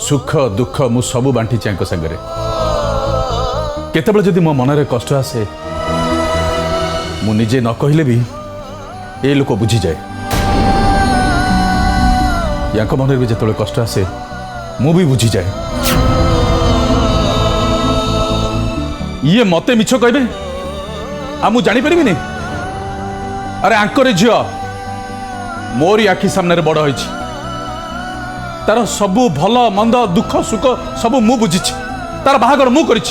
सुख दुख मु सबू बांटी संगे केतबेले जदि मो मनरे कष्ट आसे मु निजे न कहले भी ए लोक बुझी जाए या मन भी जो कष्ट आसे मु भी बुझी जाए ये मते मिछ कहबे आ मु जानी परिबिनी अरे आंकरे झियो मोरी आखि सामने बड़ होई तार सबू भल मंद दुख सुख सबू मु बुझी तार बाहागर मु करी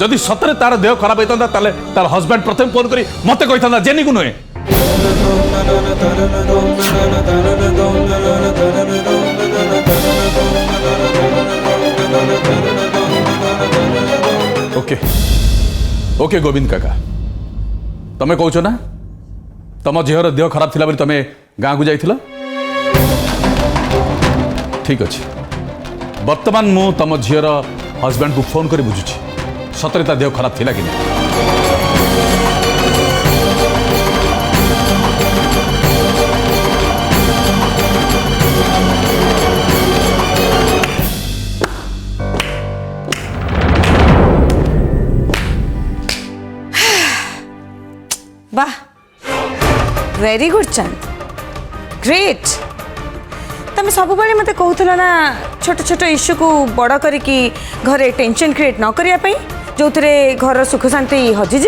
जदि सतरे तार देह खराब होता ताले तार हस्बैंड प्रथम फोन करी मते कही जेनी को नुहे ओके ओके गोविंद काका तमे कहूच ना तम झीर देह खराब थिला बोली तमे गाँ को जाइथिला ठीक अच्छे वर्तमान मु तम झीर हस्बैंड को फोन कर बुझुची सतरे ता देह खराब थिला कि नहीं वाह वेरी गुड चंद ग्रेट तमें सब मत कहूल ना छोट छोट इश्यू को बड़ करी घरे टेंशन क्रिएट न करने जो थे घर सुख शांति हजिज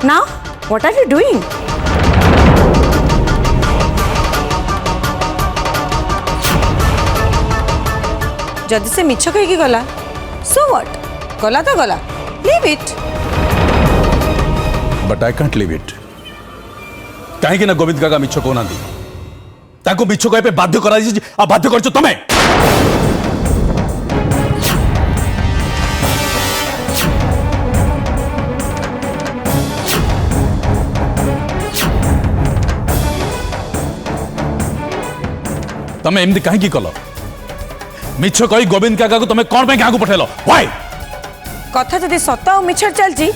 ना व्हाट आर यू डूइंग जदि से मिछ कहीकि गला सो व्हाट गला तो गला leave it but I can't leave it कहीं ना गोविंद काका मिछ कहना ताको मिछ कह बाध्य करा बाध्य कर तमें तमें एमती कहीं कल मिछ कही गोविंद काका को तमें कौन पे गाँव को पठेल व्हाई कथा जदि सत और मिछ चलती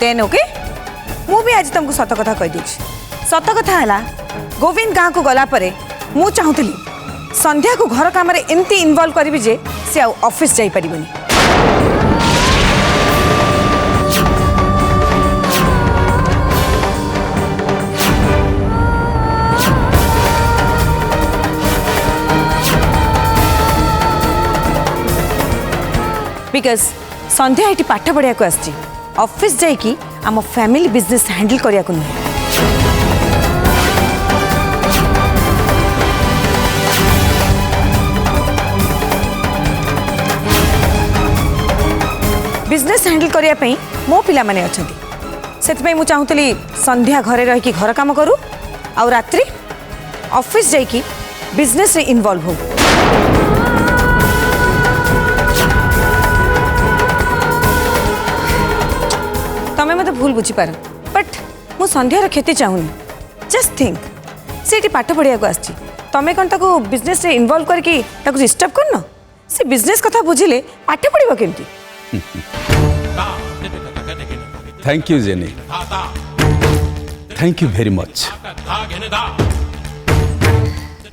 देन ओके मु भी आज तुमको सत कथा कह दूची सत कथा है गोविंद गाँव को गला परे मु चाहूली संध्या को घर काम एमती इनवॉल्व करी जे से ऑफिस जाई परिबनी बिकॉज संध्या ये पाठ पढ़ा को आसी ऑफिस जाइकी आम फैमिली बिजनेस हैंडल करने को नुहे बिजनेस हैंडल करने मो पिला माने अछंती सेतपई मु चाहूतली संध्या घरे रही घर काम करू आ रात्रि ऑफिस जाइकी बिजनेस रे इन्वॉल्व हो तमें मत भूल बुझीपार बट मु संध्यार क्षति चाहूनी जस्ट थिंक से पाठ पढ़ा को आसी तमें कौन ताको बिजनेस रे इन्वॉल्व करके ताको डिस्टर्ब करन से बिजनेस कथा बुझिले पाठ पढ़िबो केमती thank you jenny thank you very much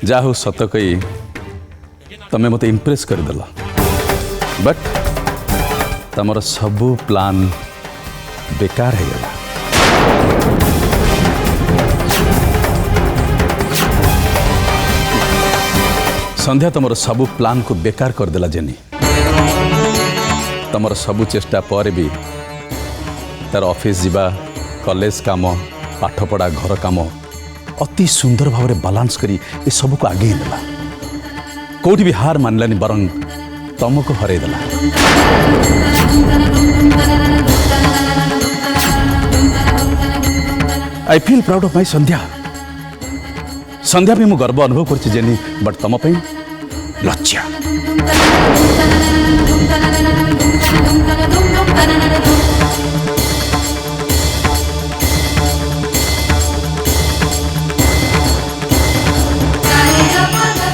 जा हो सत कही तमें मत इम्प्रेस करदेल बट तमर सबू प्लान बेकार है गला संध्या तुम सबू प्लान को बेकार करदेला जेनी तुम सबू चेष्टा पर भी तार ऑफिस जीवा कॉलेज काम पाठपढ़ा घर काम अति सुंदर भाव में बालांस करी ये सब को आगे देला कौटी भी हार मानलानी बरं तुमको हरईदेला I feel proud of my Sandhya Sandhya भी मु गर्व अनुभव करछि जेनी बट तुम पे लज्जा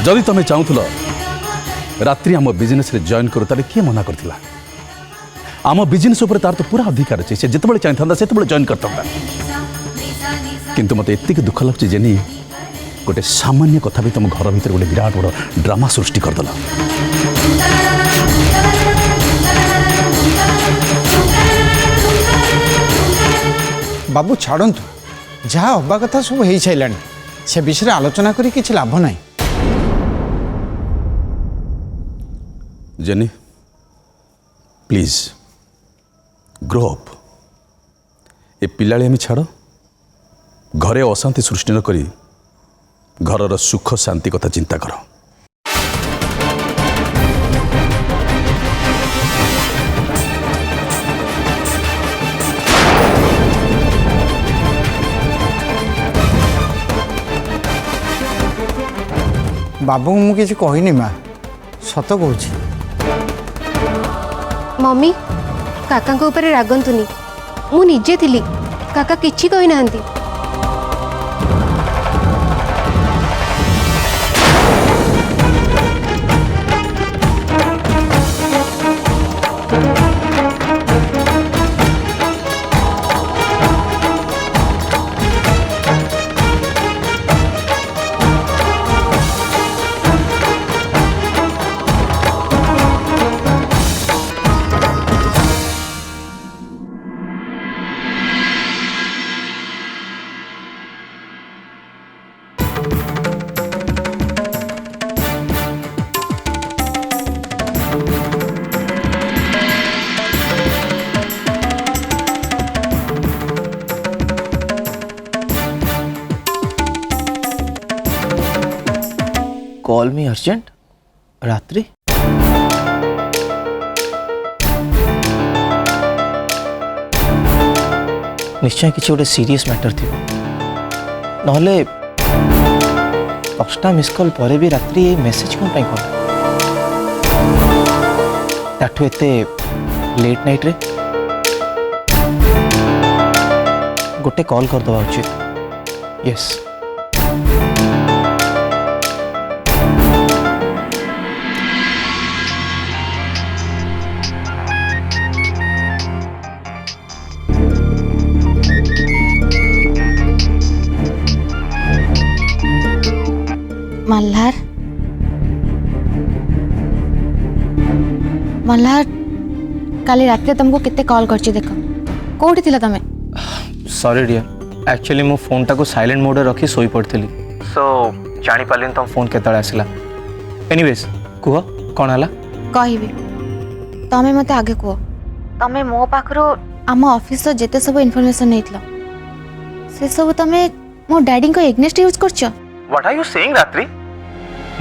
जदि तुम चाहूल रात्रि आम बिजनेस रे जॉइन करू ताले किए मना करथिला आम बिजनेस ऊपर तार तो पूरा अधिकार अच्छे से जिते चाहिए से जॉइन करता किंतु मत एतिक दुख लगुच जेनी गोटे सामान्य कथा भी तुम घर भीतर गोटे विराट बड़ ड्रामा सृष्टि करदेल बाबू छाड़तु जहाँ हवा कथा सब हो सारा से विषय आलोचना करी किसी लाभ ना। Jenny please grow up. ए पिलाळियामी छाड़, घरे अशांति सृष्टि न करी घरर सुख शांति कथा चिंता कर। बाबू मु किसी कहनी माँ सत कहूँ। मम्मी काका ऊपर रागंतुनी, मु निजे थिली, काका किछि कहि नाहंती। कॉल मी अर्जेंट रात्रि। निश्चय किसी गोटे सीरियस मैटर थी नहले 10टा मिस कॉल पर भी रात्रि ये मेसेज कौन पाई कॉल ताठू एते लेट नाइट रे गोटे कॉल कर दवा उचित। यस मल्हार मल्हार काली रात तुमको कितने कॉल करची देख कोठी थिला तमे। सॉरी डियर एक्चुअली मो फोन टाको साइलेंट मोड रखी सोई पड़ती सो जानी पालिन तुम फोन केतळे आसिला। एनीवेज कुह कौन हला कहबी तमे मते आगे कह। तमे मो पाखरो आम ऑफिस रो जेते सब इन्फॉर्मेशन नेइतलो से सब तमे मो डैडी को एग्नेस्ट यूज करछ। व्हाट आर यू सेइंग रात्रि?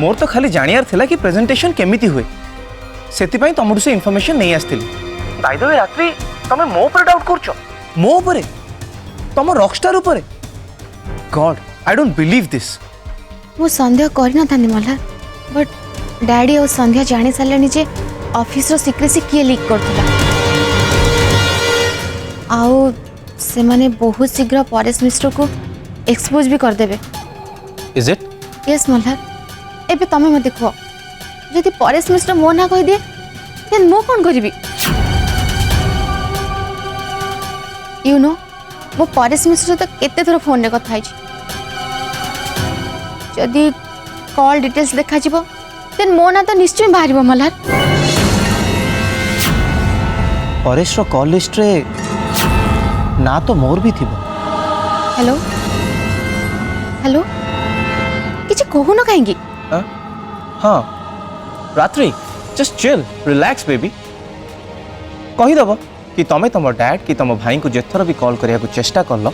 मोर तो खाली जानियार थिला कि प्रेजेंटेशन केमिति हुए सेति पई तमरु से इन्फॉर्मेशन नहीं आस्थिली। बाय द वे रात्रि तमे मो पर डाउट करछो, मो ऊपर तम रॉकस्टार ऊपर। God I don't believe this. मो संदेह करना था मल्हार बट डैडी और संध्या जानी सारे जे ऑफिस रो सीक्रेसी किए लीक करथिला आउ से माने बहुत शीघ्र परेश मिश्र को एक्सपोज भी कर देबे। Is it? यस मल्हार एबे तमे मते कह जदि परेश मिश्र मो ना कहि दे देन मो कोन करबी? यू नो मो परेश मिश्र तो केते थोर फोन रे कथा है जदि कॉल डिटेल्स देखा जीवो देन मो ना तो निश्चय बाहर मल्हार। परेश रो कॉल लिस्ट रे ना तो मोर भी थिबो। हेलो हेलो किछि कहू न काहेंगी? हाँ रात्रि जस्ट चिल रिलैक्स बेबी। कही दबो कि तमे तम डैड कि तम भाई को जेथर भी कॉल करिया को चेष्टा करलो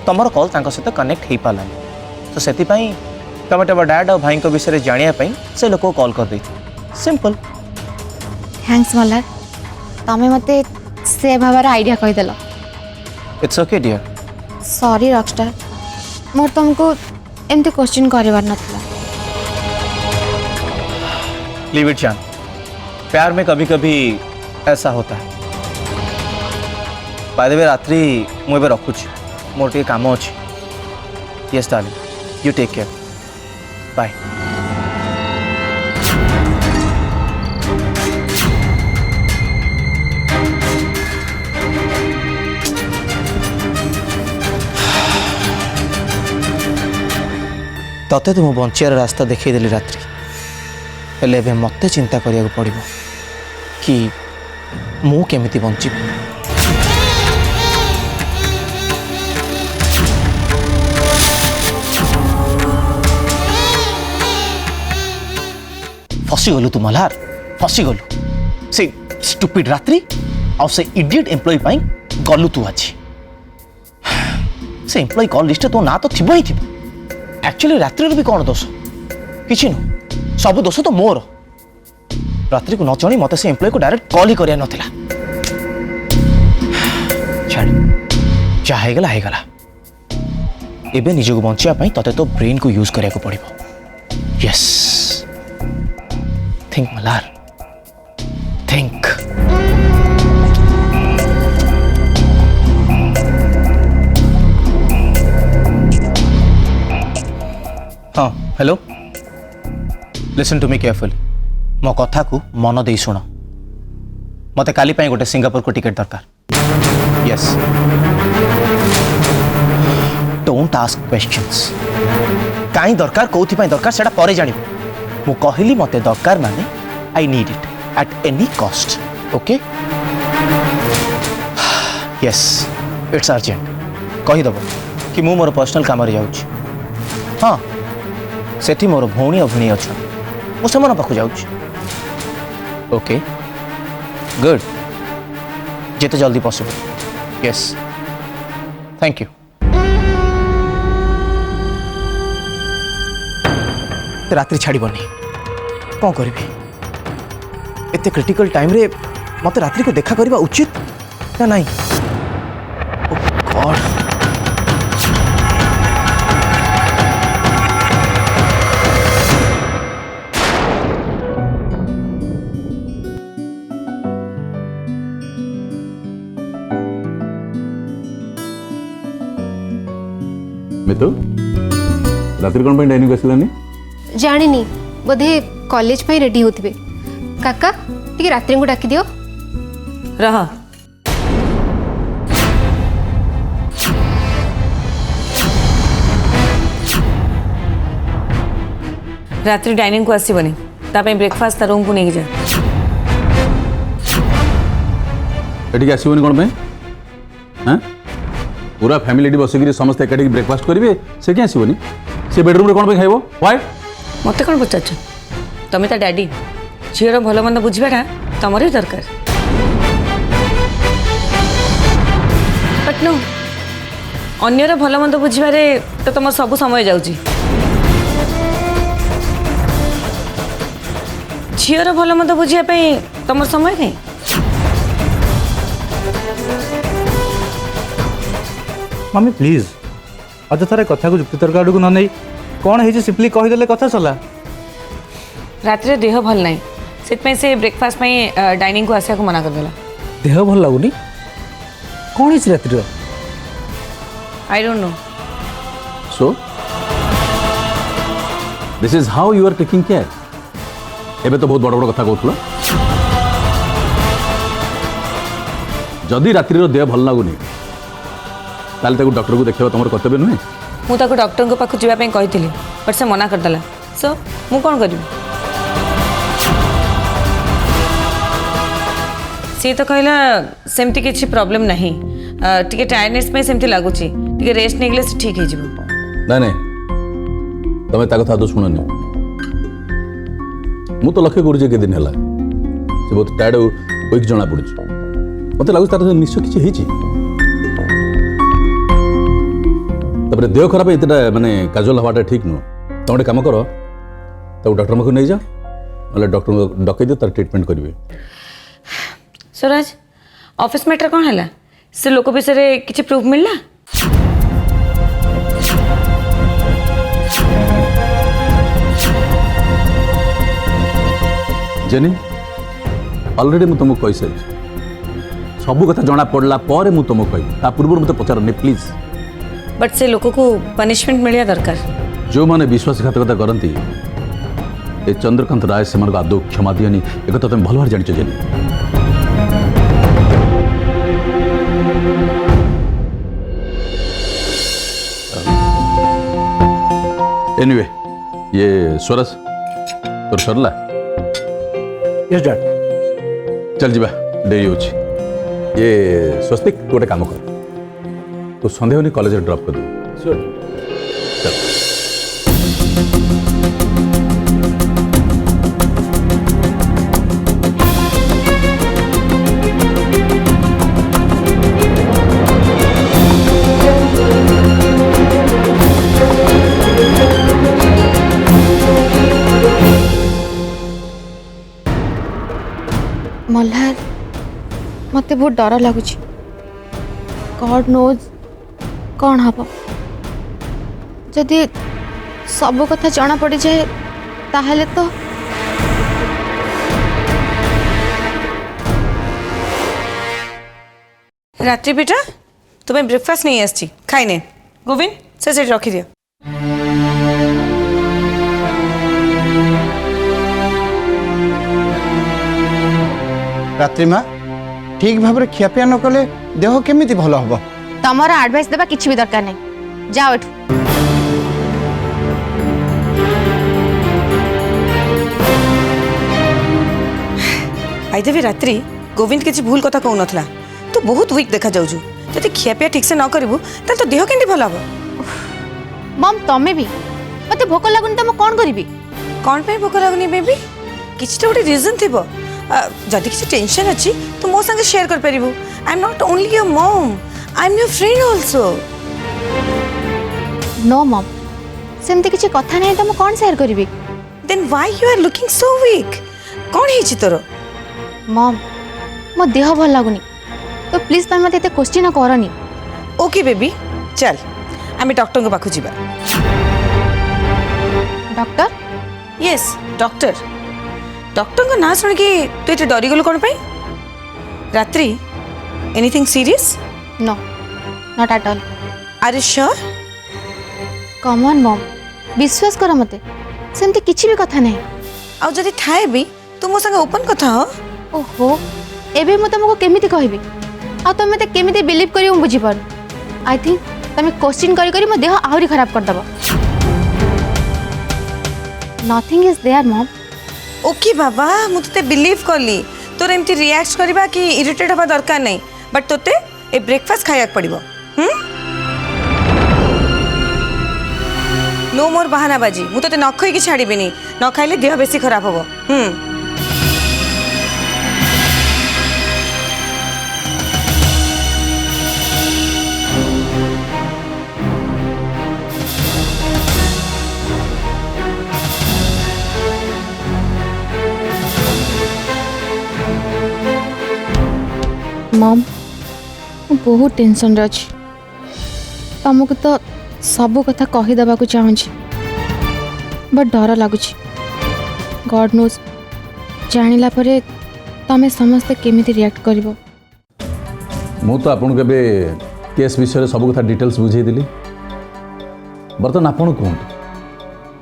तमर कॉल तांको सहित कनेक्ट हेई पालानी तो सेति पई तमे तम डैड और भाई को विषय जानिया पई से लोक कॉल कर देथि। सिंपल। थैंक्स मल्हार तमे मते से भावर आइडिया कहि देलो। It's okay dear. Sorry rockstar मोर तुमको एमती क्वेश्चन करबार नथला। लीव इट जान, प्यार में कभी कभी ऐसा होता है। बाय द वे रात्रि मु एबे रखुछि मोर टे काम अछि। Yes darling you take care bye. तते तो मु बंचियार रास्ता देखई देली रात्रि हेले एबे मते चिंता करिया पड़िबो कि मु केमिति बंचिबी। फसीगलु तू मल्हार फसीगलु से स्टुपिड रात्रि आउ से इडियट एम्प्लॉय पाई गलु तू आज से एम्प्लॉय कॉल लिस्ट तो ना तो थिबो ही थिबो एक्चुअली रात्रि भी कौन दोष किछि न सब दोष तो मोर रात्रि को न जानी मते से एम्प्लॉय को डायरेक्ट कॉल ही करिया नथिला छाड़ चाहेगला हेगला एबे निजको बंचिया पई तते तो ब्रेन को यूज करिया को पड़िबो यस थिंक मल्हार थिंक हाँ hello listen to me careful मो कथा को मन दे शुण मते काली पाई गोटे सिंगापुर को टिकट दरकार यस डोंट आस्क क्वेश्चंस काई दरकार कोथि पाई दरकार सेटा परे जानिबो मु कहली मते दरकार माने I need it at any cost okay yes it's urgent कहि दबो कि मु मोर पर्सनल काम रे जाउछि हाँ सेठी मोर भौणी और भिणी अच्छा मु सेमान पाखु जाउछि ओके गुड जिते जल्दी पॉसिबल यस थैंक यू रात्रि छाड़बनी कौन करी एते क्रिटिकल टाइम रे मत रात्रि को देखा करवा उचित ना नहीं ओ गॉड मितु रात्रि कौन डाइनिंग को आसिलानी जानी बोधे कॉलेज पे रेडी होते काका टी रात्रि को डाकी दियो रह रात्रि डाइनिंग को आसबनी ब्रेकफास्ट ता रूम को नहीं जा एटिक आसबनी कौन पे हाँ पूरा फैमिली बसिक समस्त एकाठी ब्रेकफास्ट करेंगे से क्या आसबनी से बेडरूम रे कौन पे खाइबो व्हाई मत कौन पचार तुम ता डैडी झीर भल मंद बुझाटा तुम ही दरकार बट नो अन्यर भल मंद बुझे तो तुम सब समय जाऊँगी झीर भल मंद बुझापी तुम समय कहीं मम्मी प्लीज अजथार कथा को जुक्तितर्क आड़ को न नहीं कौन है सिंपली कहीदेले कथा सरला रात देह भल ना से ब्रेकफास्ट डाइनिंग को आसा को मना करदेला देह भल लगुनि कौन है रात्रि I don't know so this is how you are taking care एबे तो बहुत बड़ बड़ कथा कहथुला जदि रात्रि देह भल लगुनि ताले ताको डॉक्टर को देखा तुम कर्तव्य नुहे मुझे डॉक्टर को पाखु जावाई कही बट से मना करदेला सो मु कौन करी सी तो कहला सेमती किसी प्रॉब्लम नहीं टिके टायर्डनेस में सेमती लगुच टिके रेस्ट नहीं गले से ठीक है ना नहीं तमें ता कथा तो शुणनी मु तो लक्ष्य करुचे के दिन है से बहुत टायर्ड वीक जना पड़ी मत लगुच तार निश्चय किसी होती तब देह खराब इतना माने काजुअल हवाटा ठीक नुह तुम गोटे कम कर तब डॉक्टर पाखु नहीं जा ना डॉक्टर को डकई दियो तार ट्रीटमेंट करेंगे स्वराज ऑफिस मैटर कौन है से लोक विषय किसी प्रूफ मिलला जेनी ऑलरेडी मु तुमको कही सारी सब कथा जना पड़ला पर मु तुमको कही पूर्व मत पचारनी प्लीज बट से लोक को पनिशमेंट मिलिया दरकार जो माने विश्वासघातकता करती ए चंद्रकांत राय से आदौ क्षमा दियनी एक तो तुम भल भाव जान जेनी एनीवे ये स्वरस तोर सरला यस डैड चल जीवा देरी होची ये स्वस्तिक गोटे काम कर तो संदेह नहीं कॉलेज ड्रॉप कर दो श्योर चल मल्हार मते बहुत डर लगुच गॉड नोज कौन हम जदि सब कथा जना पड़ जाए ताहले तो रात्रि बेटा तुम्हें ब्रेकफास्ट नहीं आसची खाई ने गोविंद से रखी दियो। रात्रि माँ ठीक भाव में खियापिया न कले देह केमिति भल हम तमर एडवाइस देबा किछि भी दरकार नहीं जाओ एठू। आईदेवी रात्रि गोविंद किसी भूल कथा कहू नथला तू बहुत वीक देखा जाउजु जदि खियापिया ठीक से न करिवु त तो देह केंदी भल हबो। मम तमे भी मते भोक लागुन त म कोन करिवि कौन पे भोक लागुनी बेबी किछि तो गोटे रीजन थिबो जदि किसी टेंशन अछि तो मो संगे शेयर कर परिबु। I am not only your mom I am your friend also. No mum सेमते किछि कथा नहीं त म कोन शेयर करिवि। Then why you are looking so weak कौन हेछि तोर। मम मो देह भल लागुनी तो प्लीज तुम मते क्वेश्चन करनी। ओके बेबी चल आम डॉक्टर को पाखु जीवा। डॉक्टर यस डॉक्टर डॉक्टर को ना सुन के तू ये डरी गलु कौन पे रात्रि anything serious. No not at all. Are you sure. Come on मम विश्वास कर मते सेमते किछि भी कथा नहीं। आ जदि थाए भी तू मो संगे ओपन कथा हो। ओहो एबे मु तुमको केमिति कहबी आ तुम मते केमिति बिलीव करियो बुझी पर। आई थिंक तुम क्वेश्चन करी करी मो देह आहुरी खराब कर दबो। नथिंग इज देयर मम। ओके बाबा मु तते बिलीव करली तोर एमती रिएक्ट करबा कि इरिटेट हबा दरकार नहीं बट तोते ए ब्रेकफास्ट खाया पड़िबो। नो मोर बहानाबाजी मु तते न खई कि छाड़ीबिनी न खाइले देह बेसी खराब हबो। मम मु बहुत टेंशन रे अछि तुमको तो सब कथा कही देबा को चाहूँ बट डर लगुच गॉड नोज जानिला परे तमे समस्ते केमिति रिएक्ट करिवो। मु तो आपन के केस विषय सब कथा डिटेल्स बुझे दिली बर्तन आपन कहूँ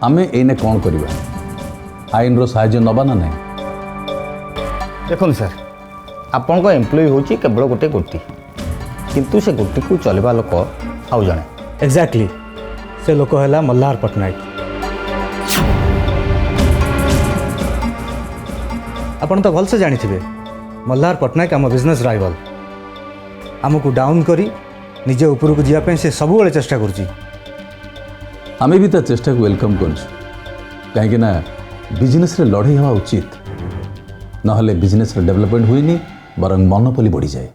आमे एने कौन करवा आईन रो साहाय्य नबा ना नहीं। देखो सर आपण को एम्प्लॉय होची केवल गोटे गोटी किंतु से गोटी को चलवा लोक आउ जणे। एग्जैक्टली से लोक है मल्हार पट्टनायक। आपण तो भलसे जानी थे मल्हार पट्टनायक आम बिजनेस राइवल आमको डाउन करी निजे ऊपर को जावाई से सब चेष्टा कर। आमे भी ता चेष्टा को वेलकम कर कहीं ना बिजनेस रे लड़ाई हवा उचित नहले बिजनेस रे डेवलपमेंट हुईनी बरंग मोनोपोली बढ़ी जाए।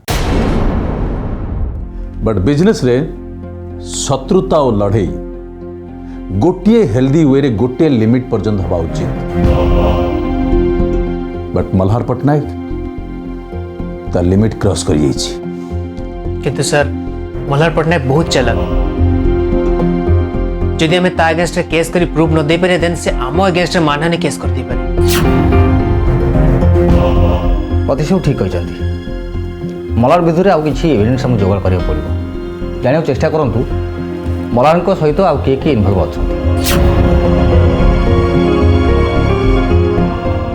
बट बिजनेस रे शत्रुता और लड़ाई गोटे हेल्दी वे रे गोटे लिमिट पर्यंत हवा उचित। बट मल्हार पट्टनायक ता लिमिट क्रॉस कर जाइछि। किंतु सर मल्हार पट्टनायक बहुत चालाक जदि हमें ता अगेंस्ट केस करी प्रूफ न दे पारे देन से आम अगेंस्ट मानहानि केस कर दे पारे। अति सब ठीक कहते मल्हार विरुद्ध आउ किसी एविडेंस आम जोगाड़ करा पड़ो जाना चेष्टा करूँ मल्हार सहित आउ किए किए इनवल्व अच्छा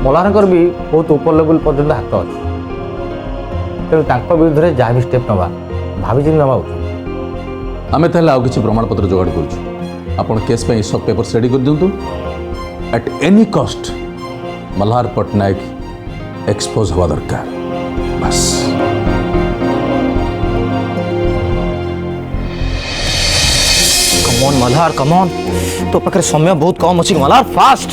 मल्हार भी बहुत ऊपर लेवल पर्यटन हाथ अच्छे तेणु विरुद्ध जहाँ भी स्टेप नवा भाभी नवा उचित। आमे ताहले आउ किछि प्रमाण पत्र जोगाड़ करूछु आपण केस पे सब पेपर रेडी कर दिंतु at any cost Malhar Pattanaik expose हवा दरकार बस। कमॉन मल्हार कमॉन तो पाखे समय बहुत कम अच्छी मल्हार फास्ट।